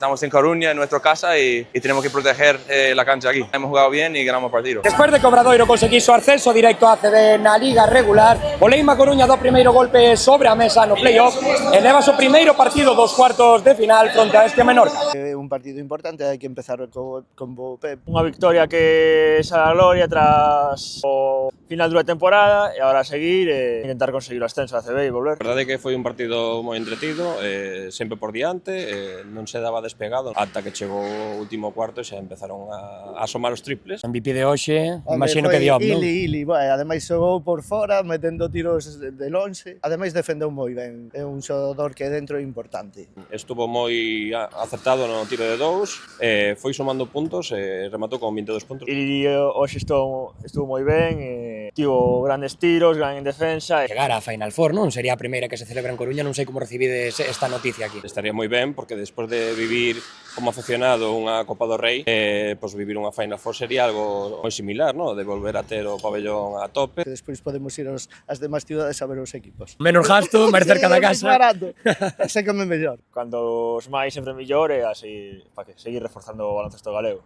Estamos en Coruña, en nuestra casa, y tenemos que proteger la cancha aquí. Hemos jugado bien y ganamos partido. Después de que Obradoiro conseguiu o ascenso directo a ACB na Liga regular, o Leima Coruña do primeiro golpe sobre a mesa no playoff e leva o primeiro partido dos cuartos de final fronte a este Menorca. É un partido importante, hai que empezar con bo pé. Unha victoria que xa a gloria tras o final dunha temporada e agora a seguir e intentar conseguir o ascenso a ACB e volver. A verdade é que foi un partido moi entretido, sempre por diante, non se daba despegado ata que chegou o último cuarto e xa empezaron a asomar os triples. MVP de hoxe, imagino que Diop, non? Ili, ademais xogou por fora, metendo tiros de lonxe, ademais defendeu moi ben, é un xogador que dentro é importante. Estuvo moi acertado no tiro de dous, foi sumando puntos e rematou con 22 puntos. E hoxe estuvo moi ben, tivo grandes tiros, gran en defensa. Chegar a Final Four, non? Sería a primeira que se celebra en Coruña, non sei como recibides esta noticia aquí. Estaría moi ben, porque despois de vivir como aficionado unha Copa do Rei, pois vivir unha Final Four sería algo moi similar, ¿no? De volver a ter o pabellón a tope. Despois podemos ir ás demais cidades a ver os equipos. Menos gasto, máis cerca da casa. Barato, se come mellor. Cando os máis sempre mellor e así, para que seguir reforzando o baloncesto galego.